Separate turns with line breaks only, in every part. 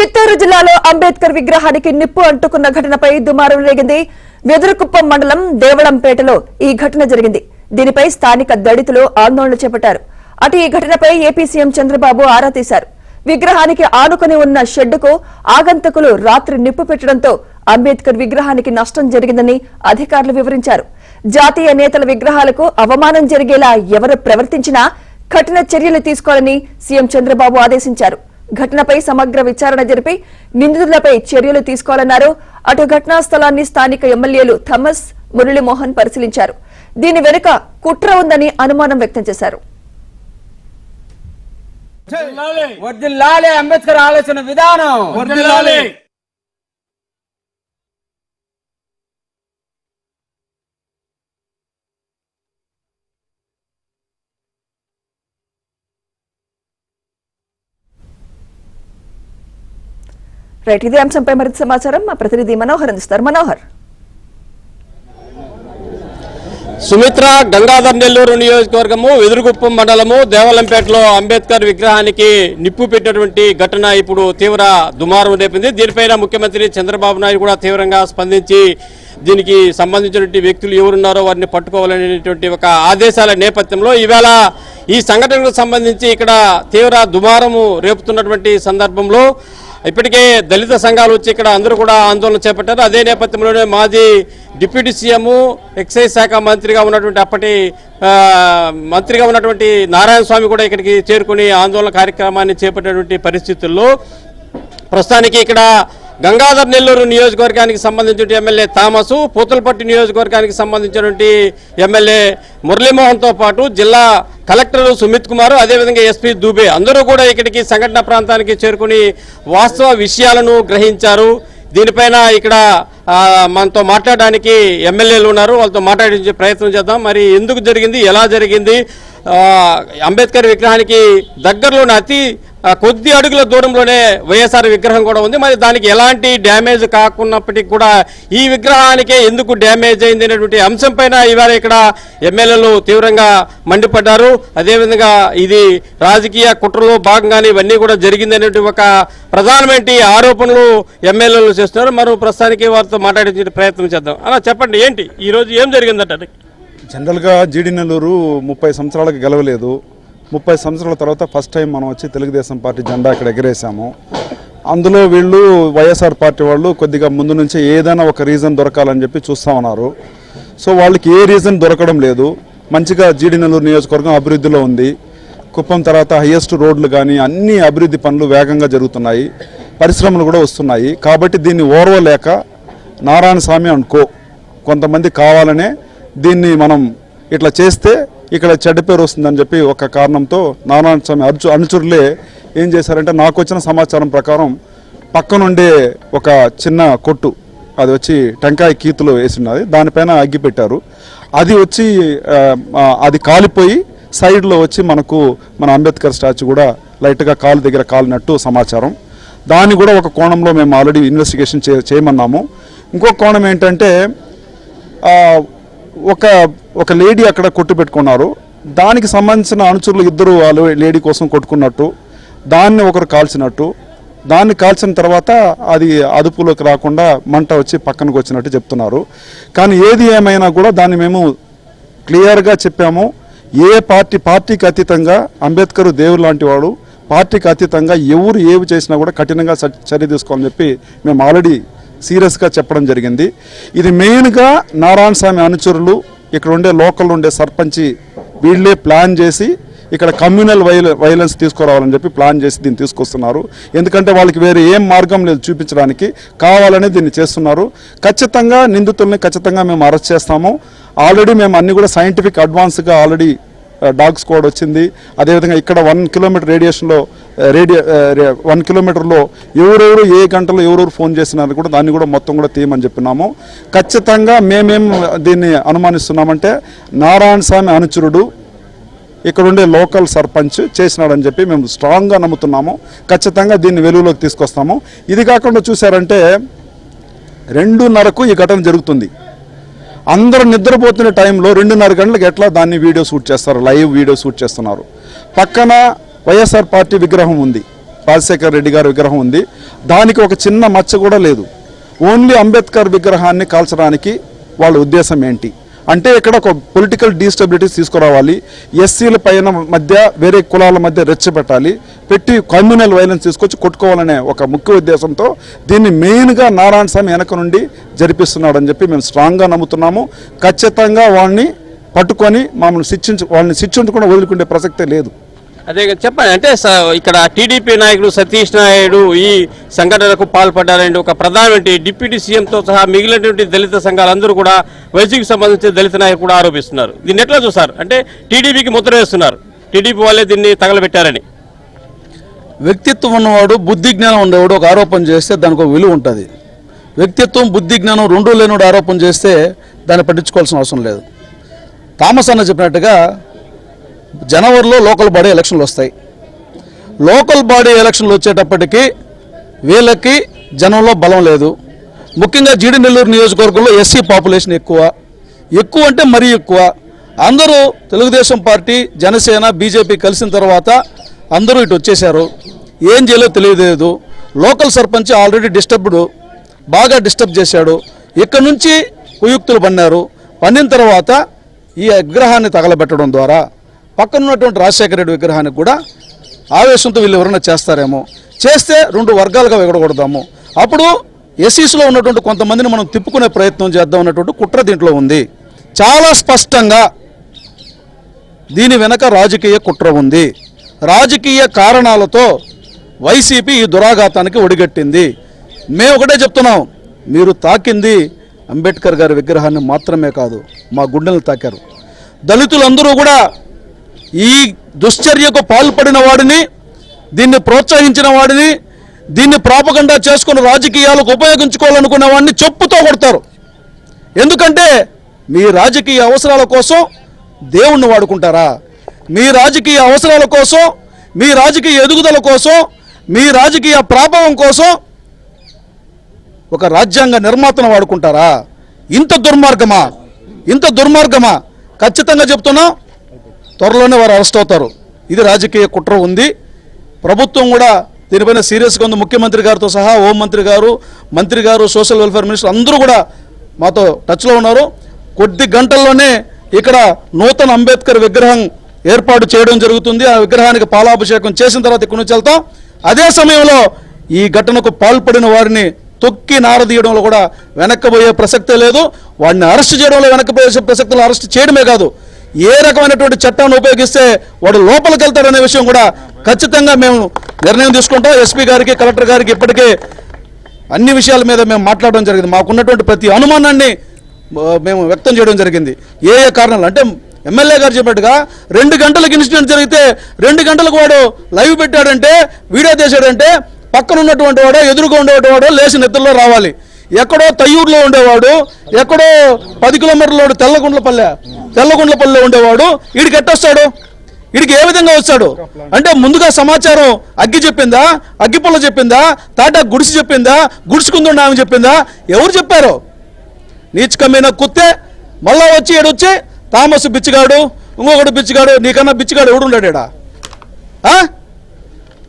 చిత్తూరు జిల్లాలో అంబేద్కర్ విగ్రహానికి నిప్పు అంటుకున్న ఘటనపై దుమారం రేగింది. వెదురుకుప్పం మండలం దేవళంపేటలో ఈ ఘటన జరిగింది. దీనిపై స్థానిక దళితులు ఆందోళన చేపట్టారు. అటు ఈ ఘటనపై ఏపీ సీఎం చంద్రబాబు ఆరా తీశారు. విగ్రహానికి ఆనుకుని ఉన్న షెడ్డుకు ఆగంతకులు రాత్రి నిప్పు పెట్టడంతో అంబేద్కర్ విగ్రహానికి నష్టం జరిగిందని అధికారులు వివరించారు. జాతీయ నేతల విగ్రహాలకు అవమానం జరిగేలా ఎవరు ప్రవర్తించినా కఠిన చర్యలు తీసుకోవాలని సీఎం చంద్రబాబు ఆదేశించారు. ఘటనపై సమగ్ర విచారణ జరిపి నిందితులపై చర్యలు తీసుకోవాలన్నారు. అటు ఘటనా స్థలాన్ని స్థానిక ఎమ్మెల్యేలు థమస్, మురళీమోహన్ పరిశీలించారు. దీని వెనుక కుట్ర ఉందని అనుమానం వ్యక్తం చేశారు.
అంబేద్కర్ ఆలోచన విధానం
రైట్, ఇదే అంశంపై మరింత సమాచారం మా ప్రతినిధి మనోహర్ అందిస్తారు. మనోహర్,
సుమిత్ర, గంగాధర్ నెల్లూరు నియోజకవర్గము వెదురుగుప్పం మండలము దేవలంపేటలో అంబేద్కర్ విగ్రహానికి నిప్పు పెట్టినటువంటి ఘటన ఇప్పుడు తీవ్ర దుమారం రేపింది. దీనిపైన ముఖ్యమంత్రి చంద్రబాబు నాయుడు కూడా తీవ్రంగా స్పందించి దీనికి సంబంధించినటువంటి వ్యక్తులు ఎవరున్నారో వారిని పట్టుకోవాలనేటువంటి ఒక ఆదేశాల నేపథ్యంలో ఈవేళ ఈ సంఘటనకు సంబంధించి ఇక్కడ తీవ్ర దుమారము రేపుతున్నటువంటి సందర్భంలో ఇప్పటికే దళిత సంఘాలు వచ్చి ఇక్కడ అందరూ కూడా ఆందోళన చేపట్టారు. అదే నేపథ్యంలోనే మాజీ డిప్యూటీ సీఎం, ఎక్సైజ్ శాఖ మంత్రిగా ఉన్నటువంటి అప్పటి మంత్రిగా ఉన్నటువంటి నారాయణ స్వామి కూడా ఇక్కడికి చేరుకుని ఆందోళన కార్యక్రమాన్ని చేపట్టినటువంటి పరిస్థితుల్లో ప్రస్తుతానికి ఇక్కడ గంగాధర్ నెల్లూరు నియోజకవర్గానికి సంబంధించిన ఎమ్మెల్యే థామస్, పూతలపట్టు నియోజకవర్గానికి సంబంధించినటువంటి ఎమ్మెల్యే మురళీమోహన్తో పాటు జిల్లా కలెక్టర్ సుమిత్ కుమార్, అదేవిధంగా ఎస్పీ దూబే అందరూ కూడా ఇక్కడికి సంఘటన ప్రాంతానికి చేరుకుని వాస్తవ విషయాలను గ్రహించారు. దీనిపైన ఇక్కడ మనతో మాట్లాడడానికి ఎమ్మెల్యేలు ఉన్నారు. వాళ్ళతో మాట్లాడించే ప్రయత్నం చేద్దాం. మరి ఎందుకు జరిగింది, ఎలా జరిగింది, అంబేద్కర్ విగ్రహానికి దగ్గరలోనే అతి కొద్ది అడుగుల దూరంలోనే వైఎస్ఆర్ విగ్రహం కూడా ఉంది. మరి దానికి ఎలాంటి డ్యామేజ్ కాకున్నప్పటికీ కూడా ఈ విగ్రహానికే ఎందుకు డ్యామేజ్ అయింది అనేటువంటి అంశం పైన ఇవాళ ఇక్కడ ఎమ్మెల్యేలు తీవ్రంగా మండిపడ్డారు. అదేవిధంగా ఇది రాజకీయ కుట్రలో భాగంగానే ఇవన్నీ కూడా జరిగిందనేటువంటి ఒక ప్రధానమైన ఆరోపణలు ఎమ్మెల్యేలు చేస్తున్నారు. మరో ప్రస్తుతానికి వారితో మాట్లాడించే ప్రయత్నం చేద్దాం. అలా చెప్పండి, ఏంటి ఈరోజు ఏం జరిగిందంటే?
జనరల్గా జీడి నెల్లూరు 30 సంవత్సరాలకు గెలవలేదు. 30 సంవత్సరాల తర్వాత ఫస్ట్ టైం మనం వచ్చి తెలుగుదేశం పార్టీ జెండా ఇక్కడ ఎగరేసాము. అందులో వీళ్ళు వైఎస్ఆర్ పార్టీ వాళ్ళు కొద్దిగా ముందు నుంచి ఏదైనా ఒక రీజన్ దొరకాలని చెప్పి చూస్తూ ఉన్నారు. సో వాళ్ళకి ఏ రీజన్ దొరకడం లేదు. మంచిగా జీడి నెల్లూరు నియోజకవర్గం అభివృద్ధిలో ఉంది. కుప్పం తర్వాత హైయెస్ట్ రోడ్లు కానీ అన్ని అభివృద్ధి పనులు వేగంగా జరుగుతున్నాయి. పరిశ్రమలు కూడా వస్తున్నాయి. కాబట్టి దీన్ని ఓర్వలేక నారాయణ స్వామి అనుకో కొంతమంది కావాలనే దీన్ని మనం ఇట్లా చేస్తే ఇక్కడ చెడ్డ పేరు వస్తుందని చెప్పి ఒక కారణంతో నారాయణ స్వామి అనుచరులే ఏం చేశారంటే, నాకు వచ్చిన సమాచారం ప్రకారం పక్కనుండే ఒక చిన్న కొట్టు అది వచ్చి టెంకాయ కీతులు వేసినది, దానిపైన అగ్గి పెట్టారు. అది వచ్చి అది కాలిపోయి సైడ్లో వచ్చి మన అంబేద్కర్ స్టాచ్యూ కూడా లైట్గా కాలు దగ్గర కాలినట్టు సమాచారం. దాన్ని కూడా ఒక కోణంలో మేము ఆల్రెడీ ఇన్వెస్టిగేషన్ చేయమన్నాము. ఇంకొక కోణం ఏంటంటే, ఒక లేడీ అక్కడ కొట్టు పెట్టుకున్నారు. దానికి సంబంధించిన అనుచరులు ఇద్దరు వాళ్ళు లేడీ కోసం కొట్టుకున్నట్టు, దాన్ని ఒకరు కాల్చినట్టు, దాన్ని కాల్చిన తర్వాత అది అదుపులోకి రాకుండా మంట వచ్చి పక్కనకు వచ్చినట్టు చెప్తున్నారు. కానీ ఏది ఏమైనా కూడా దాన్ని మేము క్లియర్గా చెప్పాము. ఏ పార్టీకి అతీతంగా అంబేద్కర్ దేవుడు లాంటి వాడు, పార్టీకి అతీతంగా ఎవరు ఏవి చేసినా కూడా కఠినంగా చర్య తీసుకోవాలని చెప్పి మేము ఆల్రెడీ సీరియస్గా చెప్పడం జరిగింది. ఇది మెయిన్గా నారాయణ స్వామి అనుచరులు, ఇక్కడ ఉండే లోకల్ ఉండే సర్పంచి వీళ్ళే ప్లాన్ చేసి ఇక్కడ కమ్యూనల్ వైలెన్స్ తీసుకురావాలని చెప్పి ప్లాన్ చేసి దీన్ని తీసుకొస్తున్నారు. ఎందుకంటే వాళ్ళకి వేరే ఏం మార్గం లేదు చూపించడానికి, కావాలనే దీన్ని చేస్తున్నారు. ఖచ్చితంగా నిందితుల్ని ఖచ్చితంగా మేము అరెస్ట్ చేస్తాము. ఆల్రెడీ మేము అన్ని కూడా సైంటిఫిక్ అడ్వాన్స్గా ఆల్రెడీ డాగ్ స్క్వాడ్ వచ్చింది. అదేవిధంగా ఇక్కడ 1 కిలోమీటర్ రేడియేషన్లో 1 కిలోమీటర్లో ఎవరెవరు ఏ గంటలో ఎవరెవరు ఫోన్ చేసినారు కూడా దాన్ని కూడా మొత్తం కూడా తీయమని చెప్పినాము. ఖచ్చితంగా మేమేం దీన్ని అనుమానిస్తున్నామంటే, నారాయణ స్వామి అనుచరుడు ఇక్కడుండే లోకల్ సర్పంచ్ చేసినాడని చెప్పి మేము స్ట్రాంగ్గా నమ్ముతున్నాము. ఖచ్చితంగా దీన్ని వెలుగులోకి తీసుకొస్తాము. ఇది కాకుండా చూసారంటే 2:30కు ఈ ఘటన జరుగుతుంది. అందరూ నిద్రపోతున్న టైంలో 2:30 గంటలకు ఎట్లా దాన్ని వీడియో షూట్ చేస్తారు, లైవ్ వీడియో షూట్ చేస్తున్నారు. పక్కన వైఎస్ఆర్ పార్టీ విగ్రహం ఉంది. రాజశేఖర్ రెడ్డి గారి విగ్రహం ఉంది. దానికి ఒక చిన్న మచ్చ కూడా లేదు. ఓన్లీ అంబేద్కర్ విగ్రహాన్ని కాల్చడానికి వాళ్ళ ఉద్దేశం ఏంటి అంటే ఇక్కడ ఒక పొలిటికల్ డీస్టెబిలిటీస్ తీసుకురావాలి, ఎస్సీల పైన మధ్య వేరే కులాల మధ్య రెచ్చపెట్టాలి, పెట్టి కమ్యూనల్ వైలెన్స్ తీసుకొచ్చి కొట్టుకోవాలనే ఒక ముఖ్య ఉద్దేశంతో దీన్ని మెయిన్గా నారాయణ స్వామి వెనక నుండి జరిపిస్తున్నాడని చెప్పి మేము స్ట్రాంగ్గా నమ్ముతున్నాము. ఖచ్చితంగా వాళ్ళని పట్టుకొని వాళ్ళని శిక్షించకుండా వదులుకునే ప్రసక్తే లేదు.
అదే చెప్పండి, అంటే ఇక్కడ టీడీపీ నాయకుడు సతీష్ నాయుడు ఈ సంఘటనకు పాల్పడ్డారంటే ఒక ప్రధానమంత్రి డిప్యూటీ సీఎంతో సహా మిగిలినటువంటి దళిత సంఘాలందరూ కూడా వైసీపీకి సంబంధించిన దళిత నాయకులు కూడా ఆరోపిస్తున్నారు. దీన్ని ఎట్లా చూస్తారు? అంటే టీడీపీకి ముద్ర వేస్తున్నారు, టీడీపీ వాళ్ళే దీన్ని తగలబెట్టారని.
వ్యక్తిత్వం ఉన్నవాడు, బుద్ధి జ్ఞానం ఉండేవాడు ఒక ఆరోపణ చేస్తే దానికి ఒక విలువ ఉంటుంది. వ్యక్తిత్వం, బుద్ధి జ్ఞానం రెండూ లేనివాడు ఆరోపణ చేస్తే దాన్ని పట్టించుకోవాల్సిన అవసరం లేదు. థామస్ అన్న చెప్పినట్టుగా జనవరిలో లోకల్ బాడీ ఎలక్షన్లు వస్తాయి. లోకల్ బాడీ ఎలక్షన్లు వచ్చేటప్పటికి వీళ్ళకి జనంలో బలం లేదు. ముఖ్యంగా జీడి నెల్లూరు నియోజకవర్గంలో ఎస్సీ పాపులేషన్ ఎక్కువ అంటే మరీ ఎక్కువ. అందరూ తెలుగుదేశం పార్టీ, జనసేన, బీజేపీ కలిసిన తర్వాత అందరూ ఇటు వచ్చేశారు. ఏం చేయాలో తెలియలేదు. లోకల్ సర్పంచ్ ఆల్రెడీ బాగా డిస్టర్బ్ చేశాడు. ఇక్కడ నుంచి కుయుక్తులు పన్నిన తర్వాత ఈ విగ్రహాన్ని తగలబెట్టడం ద్వారా పక్కన ఉన్నటువంటి రాజశేఖర రెడ్డి విగ్రహానికి కూడా ఆవేశంతో వీళ్ళు ఎవరైనా చేస్తారేమో, చేస్తే రెండు వర్గాలుగా విగడగొడదాము, అప్పుడు ఎస్సీస్లో ఉన్నటువంటి కొంతమందిని మనం తిప్పుకునే ప్రయత్నం చేద్దాం అన్నటువంటి కుట్ర దీంట్లో ఉంది. చాలా స్పష్టంగా దీని వెనక రాజకీయ కుట్ర ఉంది. రాజకీయ కారణాలతో వైసీపీ ఈ దురాఘాతానికి ఒడిగట్టింది. మేము ఒకటే చెప్తున్నాం, మీరు తాకింది అంబేద్కర్ గారి విగ్రహాన్ని మాత్రమే కాదు, మా గుండెలను తాకారు. దళితులందరూ కూడా ఈ దుశ్చర్యకు పాల్పడిన వాడిని, దీన్ని ప్రోత్సహించిన వాడిని, దీన్ని ప్రాపగండా చేసుకుని రాజకీయాలకు ఉపయోగించుకోవాలనుకునే వాడిని చెప్పుతో కొడతారు. ఎందుకంటే మీ రాజకీయ అవసరాల కోసం దేవుణ్ణి వాడుకుంటారా? మీ రాజకీయ అవసరాల కోసం, మీ రాజకీయ ఎదుగుదల కోసం, మీ రాజకీయ ప్రాభవం కోసం ఒక రాజ్యాంగ నిర్మాతను వాడుకుంటారా? ఇంత దుర్మార్గమా? ఖచ్చితంగా చెప్తున్నా, త్వరలోనే వారు అరెస్ట్ అవుతారు. ఇది రాజకీయ కుట్ర ఉంది. ప్రభుత్వం కూడా దీనిపైన సీరియస్గా ఉంది. ముఖ్యమంత్రి గారితో సహా హోంమంత్రి గారు, మంత్రి గారు, సోషల్ వెల్ఫేర్ మినిస్టర్ అందరూ కూడా మాతో టచ్లో ఉన్నారు. కొద్ది గంటల్లోనే ఇక్కడ నూతన అంబేద్కర్ విగ్రహం ఏర్పాటు చేయడం జరుగుతుంది. ఆ విగ్రహానికి పాలాభిషేకం చేసిన తర్వాత ఇక్కడి నుంచి వెళ్తాం. అదే సమయంలో ఈ ఘటనకు పాల్పడిన వారిని తొక్కి నారదీయడంలో కూడా వెనక్కబోయే ప్రసక్తే లేదు. వాడిని అరెస్ట్ చేయడంలో వెనక్కిపోయే ప్రసక్తులు అరెస్ట్ చేయడమే కాదు, ఏ రకమైనటువంటి చట్టాన్ని ఉపయోగిస్తే వాడు లోపలికి వెళ్తారనే విషయం కూడా ఖచ్చితంగా మేము నిర్ణయం తీసుకుంటాం. ఎస్పీ గారికి, కలెక్టర్ గారికి ఇప్పటికే అన్ని విషయాల మీద మేము మాట్లాడడం జరిగింది. మాకున్నటువంటి ప్రతి అనుమానాన్ని మేము వ్యక్తం చేయడం జరిగింది. ఏ కారణాలు అంటే ఎమ్మెల్యే గారు చెప్పినట్టుగా 2 గంటలకు ఇన్సిడెంట్ జరిగితే 2 గంటలకు వాడు లైవ్ పెట్టాడంటే, వీడియో తీసాడంటే పక్కన ఉన్నటువంటి వాడు, ఎదురుగా ఉండేవాడు లేచి నిద్రలో రావాలి. ఎక్కడో తయ్యూరులో ఉండేవాడు, ఎక్కడో 10 కిలోమీటర్లో తెల్లగుండ్లపల్లిలో ఉండేవాడు వీడికి ఎట్టొస్తాడు? వీడికి ఏ విధంగా వస్తాడు? అంటే ముందుగా సమాచారం అగ్గి చెప్పిందా, అగ్గిపుల్ల చెప్పిందా, తాటా గుడిసి చెప్పిందా, గుడిసుకుందుండా ఆమె చెప్పిందా? ఎవరు చెప్పారు? నీచకమైన కుత్తే మళ్ళా వచ్చి ఏడొచ్చి థామస్ బిచ్చిగాడు, ఇంకొకటి బిచ్చిగాడు, నీకన్నా బిచ్చిగాడు ఎవడున్నాడా?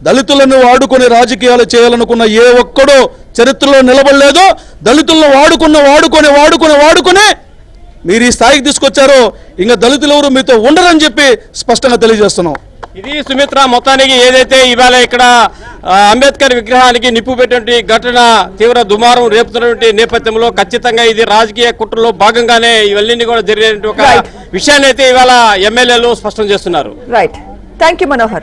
దళితులను వాడుకొని రాజకీయాలు చేయాలనుకున్న ఏ ఒక్కడో చరిత్రలో నిలబడలేదు. దళితులను వాడుకొని మీరు ఈ స్థాయికి తీసుకొచ్చారో ఇంకా దళితులు ఎవరు మీతో ఉండరని చెప్పి స్పష్టంగా తెలియజేస్తున్నాం.
ఇది సుమిత్ర, మొత్తానికి ఏదైతే ఇవాళ ఇక్కడ అంబేద్కర్ విగ్రహానికి నిప్పు పెట్టినటువంటి ఘటన తీవ్ర దుమారం రేపుతున్నటువంటి నేపథ్యంలో ఖచ్చితంగా ఇది రాజకీయ కుట్రలో భాగంగానే ఇవన్నీ కూడా జరిగినటువంటి ఒక విషయాన్ని అయితే ఇవాళ ఎమ్మెల్యేలు స్పష్టం చేస్తున్నారు.
Right, thank you Manohar.